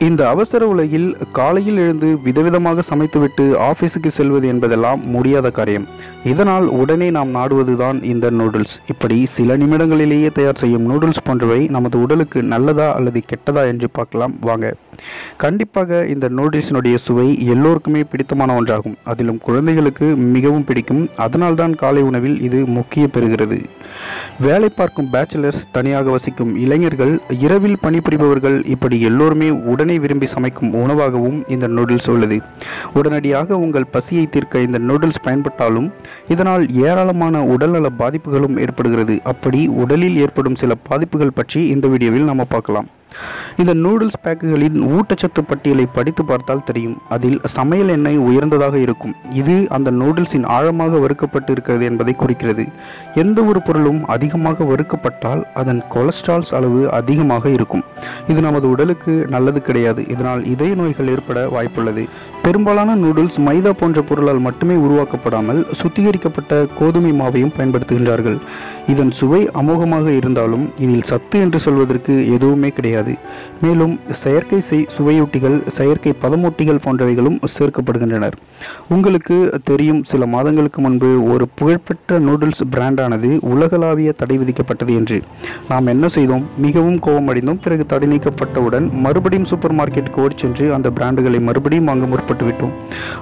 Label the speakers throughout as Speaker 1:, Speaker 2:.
Speaker 1: இந்த அவசர உலகில் காலையில் எழுந்து விதவிதமாக சமைத்துவிட்டு ஆபீஸுக்கு செல்வது என்பதெல்லாம் முடியாத காரியம். இதனால் உடனே நாம் நாடுவதுதான் இந்த நூடுல்ஸ். இப்படி சில நிமிடங்களிலேயே தயார் செய்யும் நூடுல்ஸ் போன்றவை நமது உடலுக்கு நல்லதா அல்லது கெட்டதா என்று பார்க்கலாம் வாங்க. கண்டிப்பாக இந்த நூடுல்ஸினுடைய சுவை எல்லோருக்குமே பிடித்தமான ஒன்றாகும். அதிலும் குழந்தைகளுக்கு மிகவும் பிடிக்கும். அதனால்தான் காலை உணவில் இது முக்கிய பெறுகிறது. வேலை பார்க்கும் பேச்சுலர்ஸ், தனியாக வசிக்கும் இளைஞர்கள், இரவில் பணிபுரிபவர்கள், இப்படி எல்லோருமே உடனே விரும்பி சமைக்கும் உணவாகவும் இந்த நூடுல்ஸ் உள்ளது. உடனடியாக உங்கள் பசியை தீர்க்க இந்த நூடுல்ஸ் பயன்பட்டாலும் இதனால் ஏராளமான உடல்நல பாதிப்புகளும் ஏற்படுகிறது. அப்படி உடலில் ஏற்படும் சில பாதிப்புகள் பற்றி இந்த வீடியோவில் நாம் பார்க்கலாம். இந்த நூடுல்ஸ் பேக்குகளின் ஊட்டச்சத்து பட்டியலை படித்து பார்த்தால் தெரியும். அதில் சமையல் எண்ணெய் உயர்ந்ததாக இருக்கும். இது அந்த நூடுல்ஸின் ஆழமாக வறுக்கப்பட்டு இருக்கிறது என்பதை குறிக்கிறது. எந்த ஒரு பொருளும் அதிகமாக வறுக்கப்பட்டால் அதன் கொலஸ்ட்ரால்ஸ் அளவு அதிகமாக இருக்கும். இது நமது உடலுக்கு நல்லது கிடையாது. இதனால் இதய நோய்கள் ஏற்பட வாய்ப்புள்ளது. பெரும்பாலான நூடுல்ஸ் மைதா போன்ற பொருளால் மட்டுமே உருவாக்கப்படாமல் சுத்திகரிக்கப்பட்ட கோதுமை மாவையும் பயன்படுத்துகின்றார்கள். இதன் சுவை அமோகமாக இருந்தாலும் இதில் சத்து என்று சொல்வதற்கு எதுவுமே கிடையாது. மேலும் செயற்கை சுவையூட்டிகள், செயற்கை பதமூட்டிகள் போன்றவைகளும் சேர்க்கப்படுகின்றனர். உங்களுக்கு தெரியும், சில மாதங்களுக்கு முன்பு ஒரு புகழ்பெற்ற நூடுல்ஸ் பிராண்டானது உலகளாவிய தடை விதிக்கப்பட்டது என்று. நாம் என்ன செய்தோம்? மிகவும் கோபமடைந்தோம். பிறகு தடை நீக்கப்பட்டவுடன் மறுபடியும் சூப்பர் மார்க்கெட்டுக்கு ஓடி சென்று அந்த பிராண்டுகளை மறுபடியும் வாங்க முற்பட்டு விட்டோம்.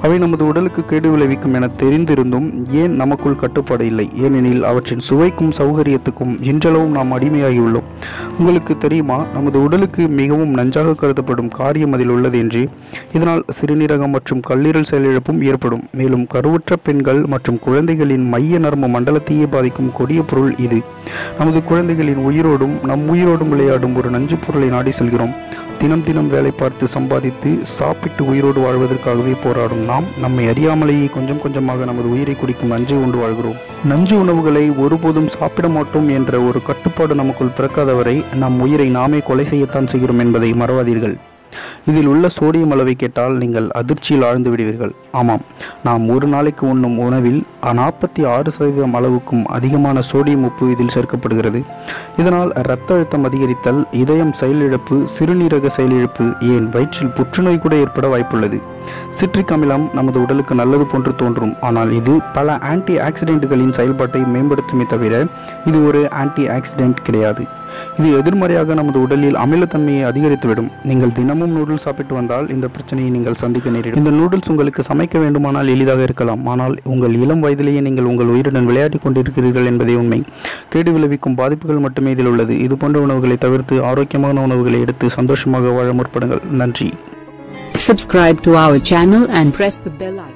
Speaker 1: அவை நமது உடலுக்கு கேடு விளைவிக்கும் என தெரிந்திருந்தும் ஏன் நமக்குள் கட்டுப்பாடு இல்லை? ஏனெனில் அவற்றின் சுவைக்கும் சௌகரியத்துக்கும் இன்றளவும் நாம் அடிமையாகியுள்ளோம். உங்களுக்கு தெரியுமா, நமது உடலுக்கு மிகவும் நஞ்சாக கருதப்படும் காரியம் அதில் உள்ளது என்று. இதனால் சிறுநீரகம் மற்றும் கல்லீரல் செயலிழப்பும் ஏற்படும். மேலும் கருவுற்ற பெண்கள் மற்றும் குழந்தைகளின் மைய நரம்பு மண்டலத்தையே பாதிக்கும் கொடிய பொருள் இது. நமது குழந்தைகளின் உயிரோடும் நம் உயிரோடும் விளையாடும் ஒரு நஞ்சு பொருளை நாடி செல்கிறோம். தினம் தினம் வேலை பார்த்து சம்பாதித்து சாப்பிட்டு உயிரோடு வாழ்வதற்காகவே போராடும் நாம் நம்மை அறியாமலேயே கொஞ்சம் கொஞ்சமாக நமது உயிரை குடிக்கும் நஞ்சை உண்டு வாழ்கிறோம். நஞ்சு உணவுகளை ஒருபோதும் சாப்பிட மாட்டோம் என்ற ஒரு கட்டுப்பாடு நமக்குள் பிறக்காதவரை நம் உயிரை நாமே கொலை செய்யத்தான் செய்கிறோம் என்பதை மறவாதீர்கள். இதில் உள்ள சோடியம் அளவை கேட்டால் நீங்கள் அதிர்ச்சியில் ஆழ்ந்து விடுவீர்கள். ஆமாம், நாம் ஒரு நாளைக்கு உண்ணும் உணவில் 46% அளவுக்கும் அதிகமான சோடியம் உப்பு இதில் சேர்க்கப்படுகிறது. இதனால் இரத்த அழுத்தம் அதிகரித்தல், இதயம் செயலிழப்பு, சிறுநீரக செயலிழப்பு, ஏன் வயிற்றில் புற்றுநோய் கூட ஏற்பட வாய்ப்புள்ளது. சிட்ரிக் அமிலம் நமது உடலுக்கு நல்லது போன்று தோன்றும். ஆனால் இது பல ஆன்டி ஆக்சிடென்ட்களின் செயல்பாட்டை மேம்படுத்துமே தவிர இது ஒரு ஆன்டி ஆக்சிடென்ட் கிடையாது. இது எதிர்மறையாக நமது உடலில் அமிலத்தன்மையை அதிகரித்துவிடும். நீங்கள் தினமும் நூடுல்ஸ் சாப்பிட்டு வந்தால் இந்த பிரச்சனையை நீங்கள் சந்திக்க நேரிடும். இந்த நூடுல்ஸ் உங்களுக்கு சமைக்க வேண்டுமானால் எளிதாக இருக்கலாம். ஆனால் உங்கள் இளம் வயதிலேயே நீங்கள் உங்கள் உயிருடன் விளையாடி கொண்டிருக்கிறீர்கள் என்பதே உண்மை. கேடு விளைவிக்கும் பாதிப்புகள் மட்டுமே இதில் உள்ளது. இது போன்ற உணவுகளை தவிர்த்து ஆரோக்கியமான உணவுகளை எடுத்து சந்தோஷமாக வாழ முற்படுங்கள். நன்றி.
Speaker 2: Subscribe to our channel and press the bell icon.